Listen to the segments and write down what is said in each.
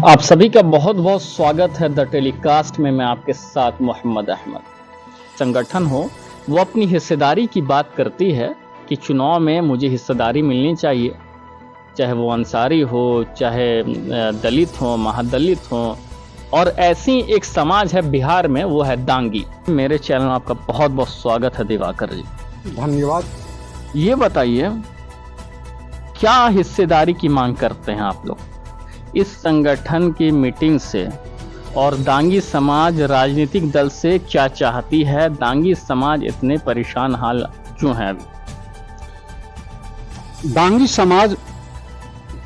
आप सभी का बहुत बहुत स्वागत है द टेलीकास्ट में। मैं आपके साथ मोहम्मद अहमद। संगठन हो वो अपनी हिस्सेदारी की बात करती है कि चुनाव में मुझे हिस्सेदारी मिलनी चाहिए, चाहे वो अंसारी हो, चाहे दलित हो, महादलित हो। और ऐसी एक समाज है बिहार में, वो है दांगी। मेरे चैनल में आपका बहुत बहुत स्वागत है दिवाकर जी। धन्यवाद। ये बताइए, क्या हिस्सेदारी की मांग करते हैं आप लोग इस संगठन की मीटिंग से, और दांगी समाज राजनीतिक दल से क्या चाहती है? दांगी समाज इतने परेशान हाल क्यों है अभी? दांगी समाज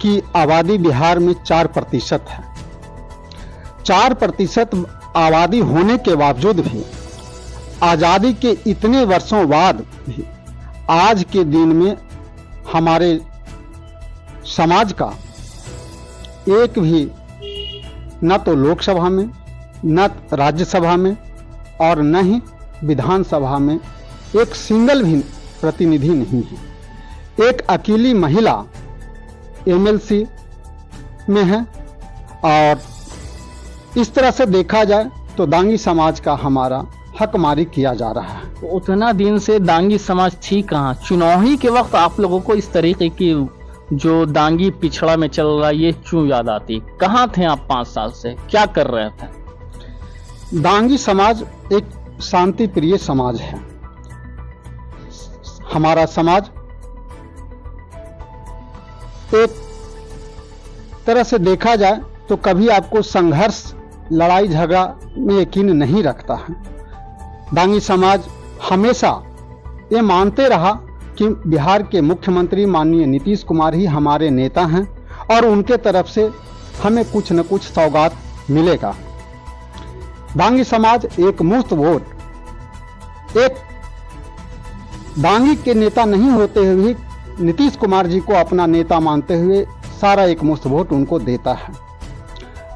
की आबादी बिहार में 4% है। 4% आबादी होने के बावजूद भी आजादी के इतने वर्षों बाद भी आज के दिन में हमारे समाज का एक भी न तो लोकसभा में, न राज्यसभा में और न ही विधानसभा में एक सिंगल भी प्रतिनिधि नहीं है। एक अकेली महिला एमएलसी में है। और इस तरह से देखा जाए तो दांगी समाज का हमारा हकमारी किया जा रहा है। उतना दिन से दांगी समाज थी कहाँ? चुनाव ही के वक्त आप लोगों को इस तरीके की जो दांगी पिछड़ा में चल रहा है ये क्यों याद आती? कहाँ थे आप 5 साल से? क्या कर रहे थे? दांगी समाज एक शांति प्रिय समाज है। हमारा समाज एक तरह से देखा जाए तो कभी आपको संघर्ष, लड़ाई झगड़ा में यकीन नहीं रखता है। दांगी समाज हमेशा ये मानते रहा कि बिहार के मुख्यमंत्री माननीय नीतीश कुमार ही हमारे नेता हैं और उनके तरफ से हमें कुछ न कुछ सौगात मिलेगा। दांगी समाज एक मुफ्त वोट, एक दांगी के नेता नहीं होते हुए नीतीश कुमार जी को अपना नेता मानते हुए सारा एक मुफ्त वोट उनको देता है।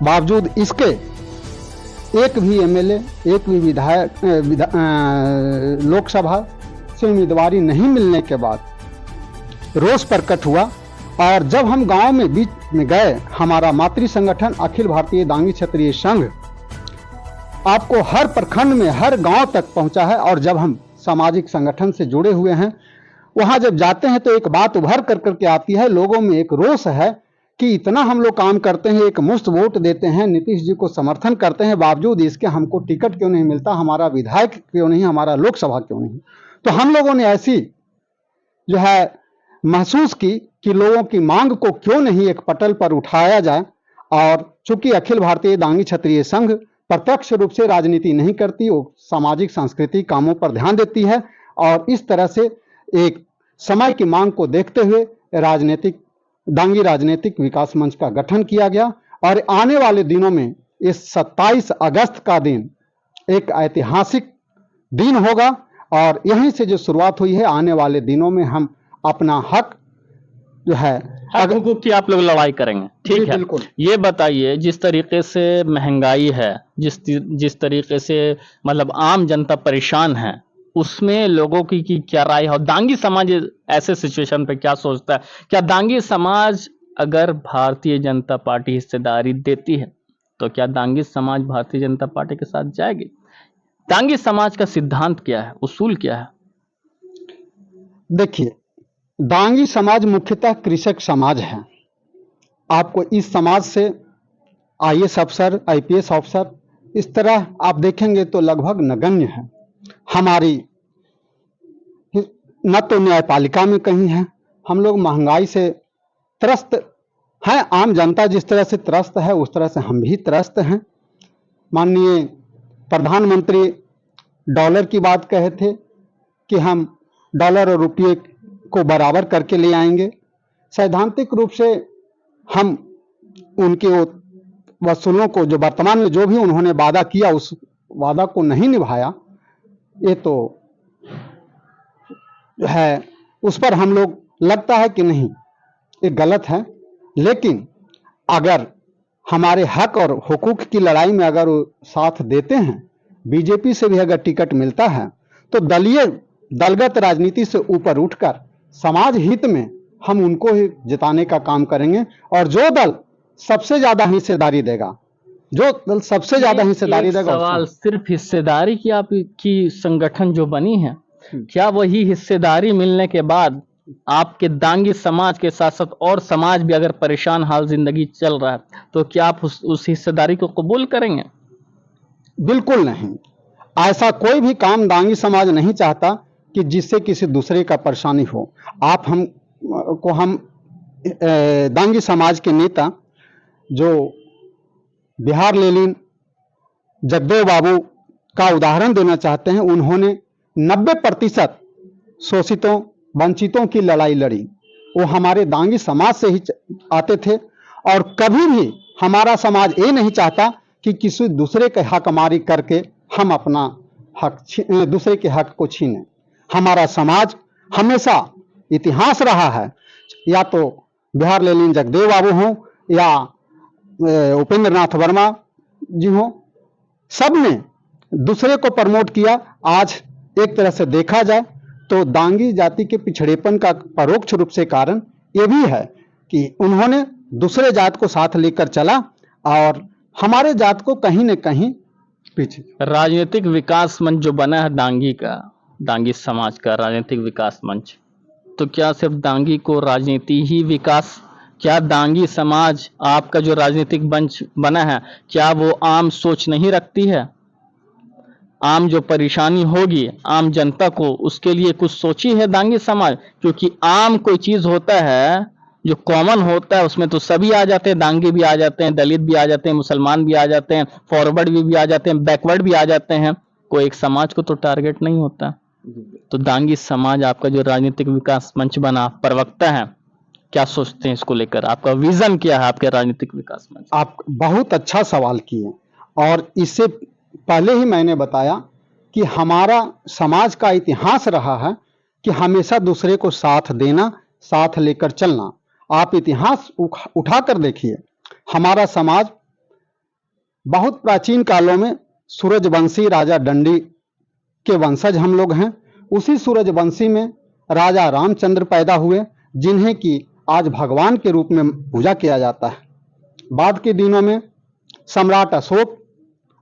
बावजूद इसके एक भी एमएलए, एक भी विधायक लोकसभा से उम्मीदवारी नहीं मिलने के बाद रोष प्रकट हुआ। और जब हम गांव में बीच में गए, हमारा मातृ संगठन अखिल भारतीय दांगी क्षत्रिय संघ आपको हर प्रखंड में, हर गांव तक पहुंचा है। और जब हम सामाजिक संगठन से जुड़े हुए हैं, वहां जब जाते हैं तो एक बात उभर कर करके आती है, लोगों में एक रोष है कि इतना हम लोग काम करते हैं, एक मुफ्त वोट देते हैं, नीतीश जी को समर्थन करते हैं, बावजूद इसके हमको टिकट क्यों नहीं मिलता, हमारा विधायक क्यों नहीं, हमारा लोकसभा क्यों नहीं। तो हम लोगों ने ऐसी जो है महसूस की कि लोगों की मांग को क्यों नहीं एक पटल पर उठाया जाए। और चूंकि अखिल भारतीय दांगी क्षत्रिय संघ प्रत्यक्ष रूप से राजनीति नहीं करती, वो सामाजिक सांस्कृतिक कामों पर ध्यान देती है। और इस तरह से एक समय की मांग को देखते हुए दांगी राजनीतिक विकास मंच का गठन किया गया। और आने वाले दिनों में इस 27 अगस्त का दिन एक ऐतिहासिक दिन होगा। और यहीं से जो शुरुआत हुई है, आने वाले दिनों में हम अपना हक जो है, हक हुकूक की आप लोग लड़ाई करेंगे, ठीक है? बिल्कुल। ये बताइए, जिस तरीके से महंगाई है, जिस तरीके से मतलब आम जनता परेशान है, उसमें लोगों की क्या राय है? और दांगी समाज ऐसे सिचुएशन पे क्या सोचता है? क्या दांगी समाज, अगर भारतीय जनता पार्टी हिस्सेदारी देती है तो क्या दांगी समाज भारतीय जनता पार्टी के साथ जाएगी? दांगी समाज का सिद्धांत क्या है, उसूल क्या है? देखिए, दांगी समाज मुख्यतः कृषक समाज है। आपको इस समाज से आईएएस अफसर, आईपीएस अफसर इस तरह आप देखेंगे तो लगभग नगण्य है। हमारी न तो न्यायपालिका में कहीं है। हम लोग महंगाई से त्रस्त हैं। आम जनता जिस तरह से त्रस्त है, उस तरह से हम भी त्रस्त हैं। माननीय प्रधानमंत्री डॉलर की बात कहे थे कि हम डॉलर और रुपये को बराबर करके ले आएंगे। सैद्धांतिक रूप से हम उनके वसूलों को, जो वर्तमान में जो भी उन्होंने वादा किया, उस वादा को नहीं निभाया। ये तो है, उस पर हम लोग लगता है कि नहीं, ये गलत है। लेकिन अगर हमारे हक और हुकूक की लड़ाई में अगर वो साथ देते हैं, बीजेपी से भी अगर टिकट मिलता है, तो दलगत राजनीति से ऊपर उठकर समाज हित में हम उनको ही जिताने का काम करेंगे। और जो दल सबसे ज्यादा हिस्सेदारी देगा, जो दल सबसे ज्यादा हिस्सेदारी एक देगा सवाल, सिर्फ हिस्सेदारी की आपकी संगठन जो बनी है, हम्म। क्या वही हिस्सेदारी मिलने के बाद आपके दांगी समाज के साथ साथ और समाज भी अगर परेशान हाल जिंदगी चल रहा है तो क्या आप उस हिस्सेदारी को कबूल करेंगे? बिल्कुल नहीं। ऐसा कोई भी काम दांगी समाज नहीं चाहता कि जिससे किसी दूसरे का परेशानी हो। आप हम दांगी समाज के नेता जो बिहार लेनिन जगदेव बाबू का उदाहरण देना चाहते हैं। उन्होंने 90% शोषितों वंचितों की लड़ाई लड़ी। वो हमारे दांगी समाज से ही आते थे और कभी भी हमारा समाज ये नहीं चाहता कि किसी दूसरे के हक मारी करके हम अपना हक दूसरे के हक को छीने। हमारा समाज हमेशा इतिहास रहा है, या तो बिहार लेनिन जगदेव बाबू हों या उपेंद्र नाथ वर्मा जी हों, सब ने दूसरे को प्रमोट किया। आज एक तरह से देखा जाए तो दांगी जाति के पिछड़ेपन का परोक्ष रूप से कारण ये भी है कि उन्होंने दूसरे जात को साथ लेकर चला और हमारे जात को कहीं न कहीं पीछे। राजनीतिक विकास मंच जो बना है दांगी का, दांगी समाज का राजनीतिक विकास मंच, तो क्या सिर्फ दांगी को राजनीति ही विकास, क्या दांगी समाज आपका जो राजनीतिक मंच बना है क्या वो आम सोच नहीं रखती है? आम जो परेशानी होगी आम जनता को, उसके लिए कुछ सोची है दांगी समाज? क्योंकि आम कोई चीज होता है जो कॉमन होता है उसमें तो सभी आ जाते हैं, दांगी भी आ जाते हैं, दलित भी आ जाते हैं, मुसलमान भी आ जाते हैं, फॉरवर्ड भी आ जाते हैं, बैकवर्ड भी आ जाते हैं। कोई एक समाज को तो टारगेट नहीं होता। तो दांगी समाज आपका जो राजनीतिक विकास मंच बना, प्रवक्ता है, क्या सोचते हैं इसको लेकर? आपका विजन क्या है आपके राजनीतिक विकास मंच? आप बहुत अच्छा सवाल किए और इससे पहले ही मैंने बताया कि हमारा समाज का इतिहास रहा है कि हमेशा दूसरे को साथ देना, साथ लेकर चलना। आप इतिहास उठाकर देखिए, हमारा समाज बहुत प्राचीन कालों में सूरजवंशी राजा दंडी के वंशज हम लोग हैं। उसी सूरजवंशी में राजा रामचंद्र पैदा हुए, जिन्हें कि आज भगवान के रूप में पूजा किया जाता है। बाद के दिनों में सम्राट अशोक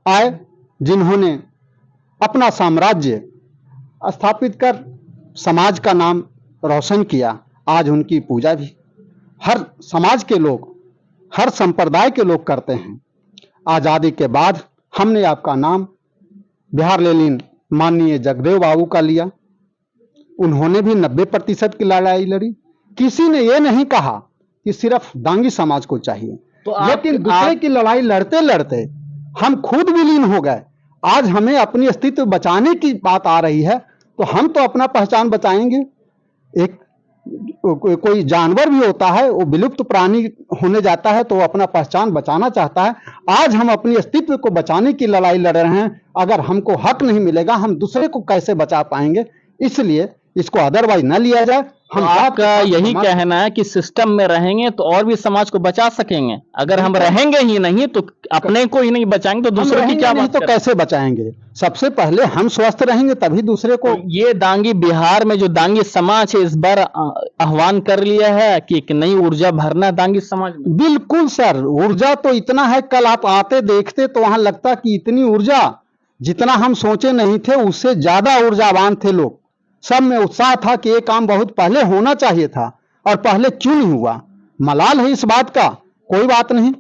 आए, जिन्होंने अपना साम्राज्य स्थापित कर समाज का नाम रोशन किया। आज उनकी पूजा भी हर समाज के लोग, हर संप्रदाय के लोग करते हैं। आजादी के बाद हमने आपका नाम बिहार लेनिन माननीय जगदेव बाबू का लिया। उन्होंने भी 90% की लड़ाई लड़ी। किसी ने यह नहीं कहा कि सिर्फ दांगी समाज को चाहिए, लेकिन दूसरे की लड़ाई लड़ते लड़ते हम खुद विलीन हो गए। आज हमें अपनी अस्तित्व बचाने की बात आ रही है तो हम तो अपना पहचान बचाएंगे। एक कोई जानवर भी होता है, वो विलुप्त प्राणी होने जाता है तो वो अपना पहचान बचाना चाहता है। आज हम अपनी अस्तित्व को बचाने की लड़ाई लड़ रहे हैं। अगर हमको हक नहीं मिलेगा हम दूसरे को कैसे बचा पाएंगे? इसलिए इसको अदरवाइज न लिया जाए। हम आपका यही कहना है कि सिस्टम में रहेंगे तो और भी समाज को बचा सकेंगे, अगर हम रहेंगे ही नहीं तो अपने को ही नहीं बचाएंगे तो दूसरों की क्या बात तो कैसे बचाएंगे? सबसे पहले हम स्वस्थ रहेंगे तभी दूसरे को। ये दांगी बिहार में जो दांगी समाज है इस बार आह्वान कर लिया है कि एक नई ऊर्जा भरना दांगी समाज में। बिल्कुल सर, ऊर्जा तो इतना है, कल आप आते देखते तो वहां लगता कि इतनी ऊर्जा, जितना हम सोचे नहीं थे उससे ज्यादा ऊर्जावान थे लोग। सब में उत्साह था कि ये काम बहुत पहले होना चाहिए था और पहले क्यों नहीं हुआ। मलाल है इस बात का, कोई बात नहीं,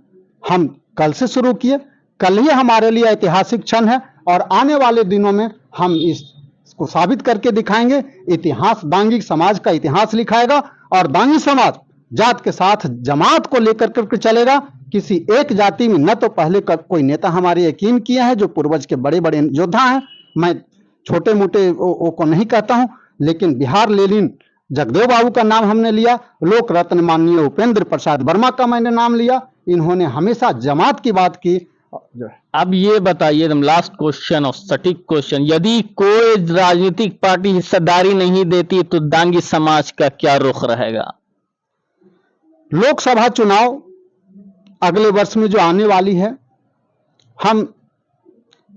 हम कल से शुरू किए। कल ही हमारे लिए ऐतिहासिक क्षण है और आने वाले दिनों में हम इसको साबित करके दिखाएंगे। इतिहास दांगी समाज का इतिहास लिखाएगा और दांगी समाज जात के साथ जमात को लेकर करके चलेगा। किसी एक जाति में न तो पहले कोई नेता हमारे यकीन किया है जो पूर्वज के बड़े बड़े योद्धा हैं। मैं छोटे मोटे को नहीं कहता हूं, लेकिन बिहार लेनिन जगदेव बाबू का नाम हमने लिया, लोक रत्न माननीय उपेंद्र प्रसाद वर्मा का मैंने नाम लिया। इन्होंने हमेशा जमात की बात की। अब ये बताइए, लास्ट क्वेश्चन और सटीक क्वेश्चन, यदि कोई राजनीतिक पार्टी हिस्सेदारी नहीं देती तो दांगी समाज का क्या रुख रहेगा? लोकसभा चुनाव अगले वर्ष में जो आने वाली है, हम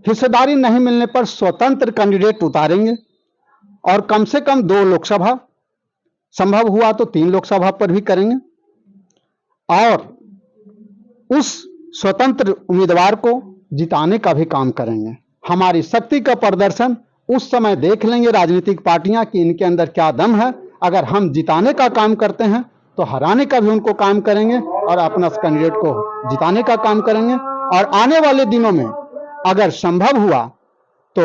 हिस्सेदारी नहीं मिलने पर स्वतंत्र कैंडिडेट उतारेंगे और कम से कम 2 लोकसभा, संभव हुआ तो 3 लोकसभा पर भी करेंगे। और उस स्वतंत्र उम्मीदवार को जिताने का भी काम करेंगे। हमारी शक्ति का प्रदर्शन उस समय देख लेंगे राजनीतिक पार्टियां कि इनके अंदर क्या दम है। अगर हम जिताने का काम करते हैं तो हराने का भी उनको काम करेंगे और अपना कैंडिडेट को जिताने का काम करेंगे। और आने वाले दिनों में अगर संभव हुआ तो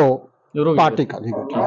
जरूर पार्टी का भी गठन